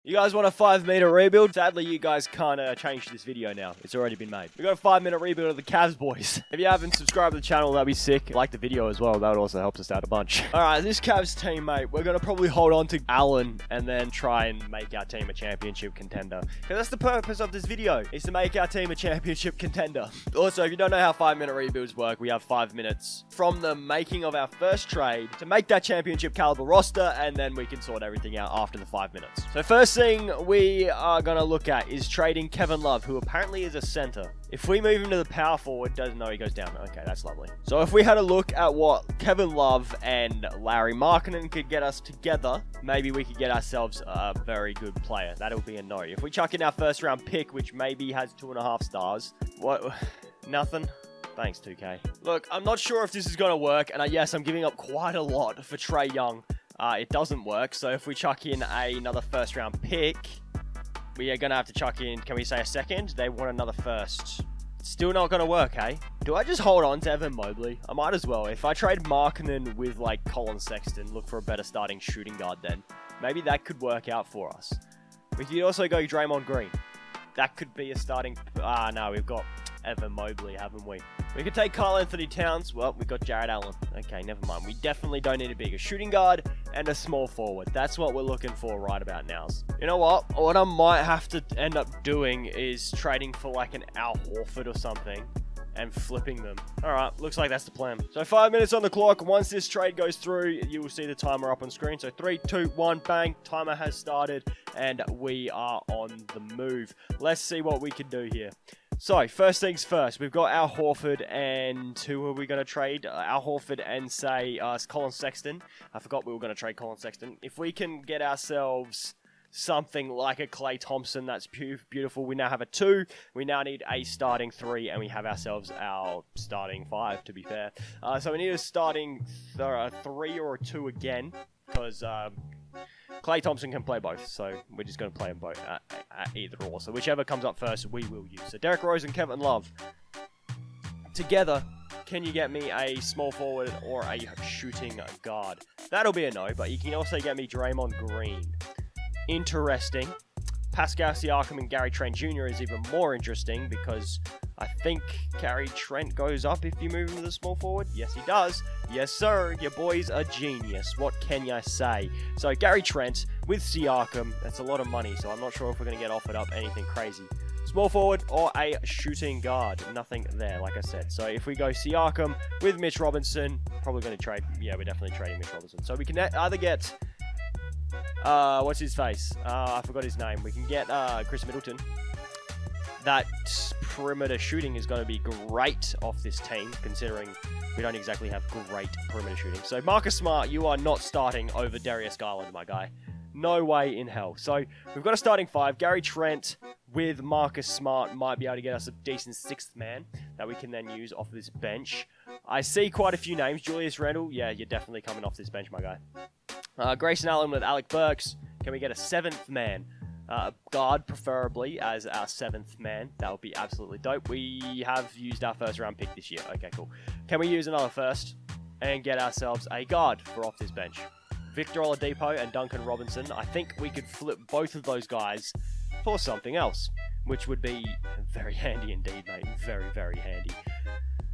You guys want a 5-minute rebuild? Sadly, you guys can't change this video now. It's already been made. We got a 5-minute rebuild of the Cavs, boys. If you haven't subscribed to the channel, that'd be sick. Like the video as well. That would also help us out a bunch. All right, this Cavs team, mate, we're going to probably hold on to Allen and then try and make our team a championship contender. Because that's the purpose of this video, is to make our team a championship contender. Also, if you don't know how 5-minute rebuilds work, we have 5 minutes from the making of our first trade to make that championship caliber roster, and then we can sort everything out after the 5 minutes. So first thing we are going to look at is trading Kevin Love, who apparently is a center. If we move him to the power forward, he goes down. Okay, that's lovely. So if we had a look at what Kevin Love and Larry Markkinen could get us together, maybe we could get ourselves a very good player. That'll be a no. If we chuck in our first round pick, which maybe has 2.5 stars, what? Nothing? Thanks, 2K. Look, I'm not sure if this is going to work, and yes, I'm giving up quite a lot for Trae Young. It doesn't work, so if we chuck in another first round pick, we are going to have to chuck in, can we say a second? They want another first. Still not going to work, hey? Do I just hold on to Evan Mobley? I might as well. If I trade Markkinen with, like, Colin Sexton, look for a better starting shooting guard then. Maybe that could work out for us. We could also go Draymond Green. That could be a starting... no, we've got Evan Mobley, haven't we? We could take Karl Anthony Towns. Well, we got Jared Allen. Okay, never mind. We definitely don't need a bigger shooting guard and a small forward. That's what we're looking for right about now. You know what? What I might have to end up doing is trading for like an Al Horford or something and flipping them. All right, looks like that's the plan. So 5 minutes on the clock. Once this trade goes through, you will see the timer up on screen. So 3, 2, 1, bang. Timer has started and we are on the move. Let's see what we can do here. So, first things first, we've got Al Horford, and who are we going to trade? Al Horford and, say, Colin Sexton. I forgot we were going to trade Colin Sexton. If we can get ourselves something like a Klay Thompson, that's beautiful. We now have a 2. We now need a starting 3, and we have ourselves our starting 5, to be fair. So we need a starting 3 or a 2 again, because... Klay Thompson can play both, so we're just going to play them both at either or. So whichever comes up first, we will use. So Derrick Rose and Kevin Love. Together, can you get me a small forward or a shooting guard? That'll be a no, but you can also get me Draymond Green. Interesting. Pascal Siakam and Gary Trent Jr. is even more interesting because I think Gary Trent goes up if you move him to the small forward. Yes, he does. Yes, sir. Your boy's a genius. What can you say? So Gary Trent with Siakam, that's a lot of money, so I'm not sure if we're going to get offered up anything crazy. Small forward or a shooting guard. Nothing there, like I said. So if we go Siakam with Mitch Robinson, probably going to trade. Yeah, we're definitely trading Mitch Robinson. So we can either get... what's his face? I forgot his name. We can get Chris Middleton. That perimeter shooting is going to be great off this team, considering we don't exactly have great perimeter shooting. So Marcus Smart, you are not starting over Darius Garland, my guy. No way in hell. So we've got a starting 5. Gary Trent with Marcus Smart might be able to get us a decent 6th man that we can then use off this bench. I see quite a few names. Julius Randle, yeah, you're definitely coming off this bench, my guy. Grayson Allen with Alec Burks. Can we get a 7th man? Guard, preferably, as our 7th man. That would be absolutely dope. We have used our first round pick this year. Okay, cool. Can we use another first and get ourselves a guard for off this bench? Victor Oladipo and Duncan Robinson. I think we could flip both of those guys for something else, which would be very handy indeed, mate. Very, very handy.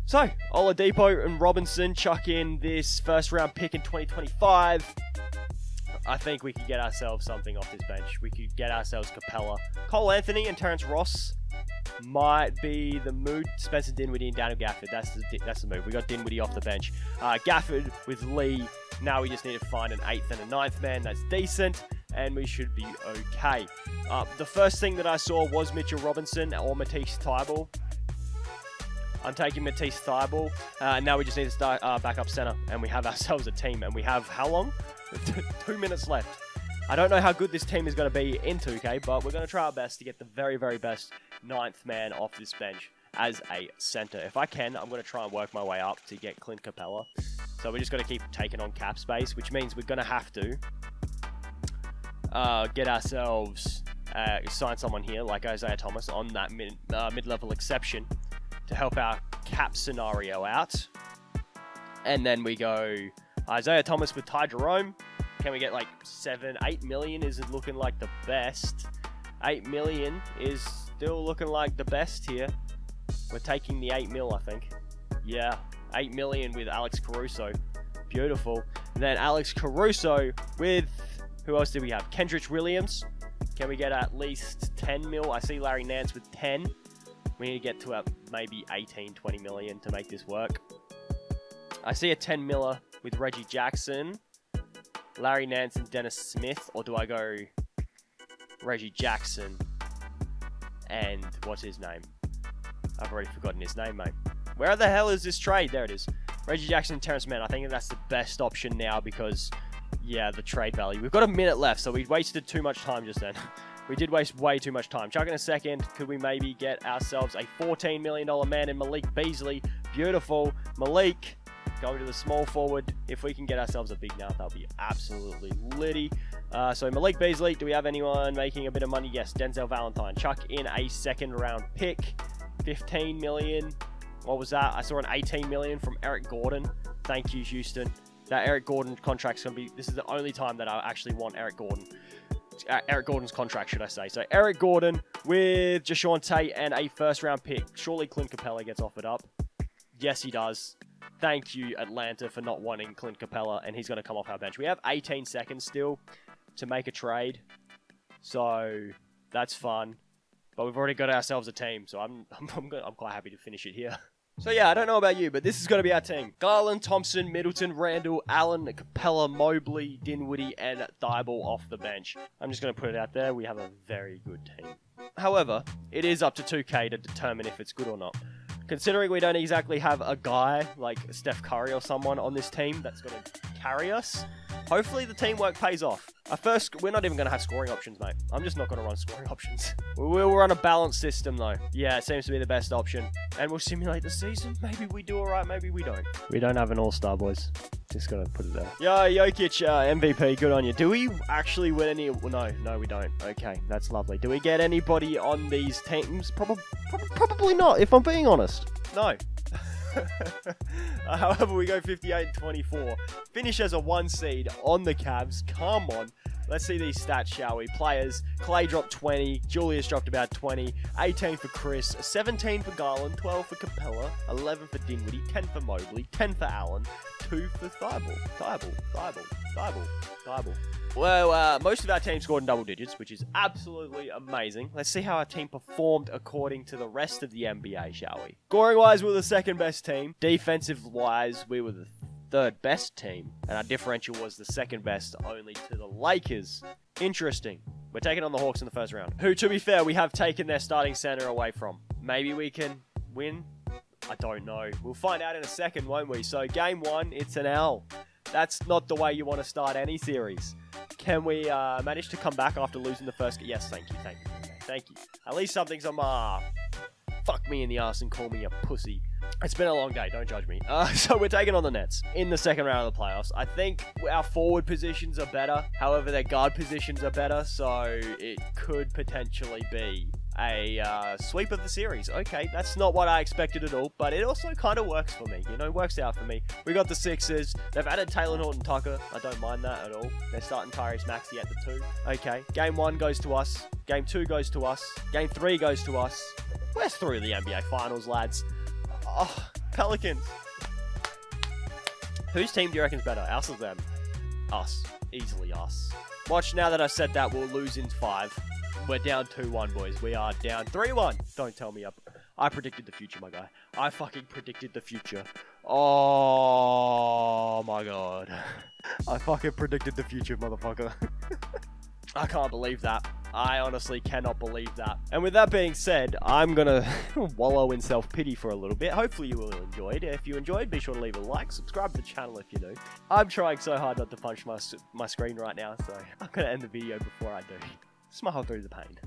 So, Oladipo and Robinson chuck in this first round pick in 2025. I think we could get ourselves something off this bench. We could get ourselves Capella. Cole Anthony and Terrence Ross might be the mood. Spencer Dinwiddie and Daniel Gafford. That's the move. We got Dinwiddie off the bench. Gafford with Lee. Now we just need to find an 8th and a 9th man. That's decent. And we should be okay. The first thing that I saw was Mitchell Robinson or Matisse Thybulle. I'm taking Matisse Thybulle. Now we just need to start backup center. And we have ourselves a team. And we have how long? 2 minutes left. I don't know how good this team is going to be in 2K, but we're going to try our best to get the very, very best 9th man off this bench as a center. If I can, I'm going to try and work my way up to get Clint Capella. So we're just going to keep taking on cap space, which means we're going to have to get ourselves, sign someone here like Isaiah Thomas on that mid-level exception to help our cap scenario out. And then we go Isaiah Thomas with Ty Jerome Can we get like 7, 8 million? Isn't looking like the best. 8 million is still looking like the best here. We're taking the 8 mil, I think. Yeah, 8 million with Alex Caruso. Beautiful. And then Alex Caruso with, who else do we have? Kendrick Williams. Can we get at least 10 mil? I see Larry Nance with 10. We need to get to maybe 18, 20 million to make this work. I see a 10 miller with Reggie Jackson, Larry Nance, and Dennis Smith. Or do I go Reggie Jackson and what's his name? I've already forgotten his name, mate. Where the hell is this trade? There it is. Reggie Jackson and Terrence Mann. I think that's the best option now because, yeah, the trade value. We've got a minute left, so we wasted too much time just then. We did waste way too much time. Chuck in a second. Could we maybe get ourselves a $14 million man in Malik Beasley? Beautiful. Malik going to the small forward. If we can get ourselves a big now, that'll be absolutely litty. So Malik Beasley. Do we have anyone making a bit of money? Yes, Denzel Valentine. Chuck in a second round pick. 15 million. What was that? I saw an 18 million from Eric Gordon. Thank you, Houston. That Eric Gordon contract's going to be... This is the only time that I actually want Eric Gordon. Eric Gordon's contract, should I say. So Eric Gordon with Jashawn Tate and a first-round pick. Surely Clint Capella gets offered up. Yes, he does. Thank you, Atlanta, for not wanting Clint Capella, and he's going to come off our bench. We have 18 seconds still to make a trade. So that's fun. But we've already got ourselves a team, so I'm quite happy to finish it here. So yeah, I don't know about you, but this is going to be our team. Garland, Thompson, Middleton, Randall, Allen, Capella, Mobley, Dinwiddie, and Thibault off the bench. I'm just going to put it out there. We have a very good team. However, it is up to 2K to determine if it's good or not. Considering we don't exactly have a guy like Steph Curry or someone on this team that's going to carry us, hopefully the teamwork pays off. We're not even going to have scoring options, mate. I'm just not going to run scoring options. We will run a balanced system, though. Yeah, it seems to be the best option. And we'll simulate the season. Maybe we do all right, maybe we don't. We don't have an all-star, boys. Just going to put it there. Yeah, Jokic, MVP, good on you. Do we actually win any... Well, no, we don't. Okay, that's lovely. Do we get anybody on these teams? Probably not, if I'm being honest. No. However, we go 58-24. Finish as a 1 seed on the Cavs. Come on. Let's see these stats, shall we? Players. Clay dropped 20. Julius dropped about 20. 18 for Chris. 17 for Garland. 12 for Capella. 11 for Dinwiddie. 10 for Mobley. 10 for Allen. 2 for Thibault. Well, most of our team scored in double digits, which is absolutely amazing. Let's see how our team performed according to the rest of the NBA, shall we? Scoring-wise, we were the second best team. Defensive-wise, we were the third best team. And our differential was the second best, only to the Lakers. Interesting. We're taking on the Hawks in the first round, who, to be fair, we have taken their starting center away from. Maybe we can win? I don't know. We'll find out in a second, won't we? So, game 1, it's an L. That's not the way you want to start any series. Can we manage to come back after losing the first... Yes, thank you. At least something's on fuck me in the ass and call me a pussy. It's been a long day, don't judge me. So we're taking on the Nets in the second round of the playoffs. I think our forward positions are better. However, their guard positions are better. So it could potentially be a sweep of the series. Okay, that's not what I expected at all, but it also kind of works for me. You know, works out for me. We got the Sixers. They've added Taylor Horton-Tucker. I don't mind that at all. They're starting Tyrese Maxey at the 2. Okay, game 1 goes to us. Game 2 goes to us. Game 3 goes to us. We're through the NBA Finals, lads. Oh, Pelicans. Whose team do you reckon's better? Us or them? Us. Easily us. Watch, now that I've said that, we'll lose in 5. We're down 2-1, boys. We are down 3-1. Don't tell me I predicted the future, my guy. I fucking predicted the future. Oh, my God. I fucking predicted the future, motherfucker. I can't believe that. I honestly cannot believe that. And with that being said, I'm gonna wallow in self-pity for a little bit. Hopefully you will enjoy it. If you enjoyed, be sure to leave a like, subscribe to the channel if you're new. I'm trying so hard not to punch my screen right now, so I'm gonna end the video before I do. Smile through the pain.